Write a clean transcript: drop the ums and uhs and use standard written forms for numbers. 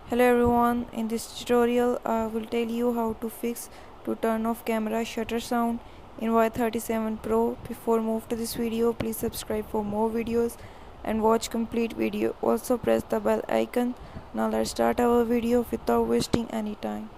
Hello everyone, in this tutorial I will tell you how to fix to turn off camera shutter sound in Y37 Pro. Before move to this video, please subscribe for more videos and watch complete video. Also press the bell icon. Now let's start our video without wasting any time.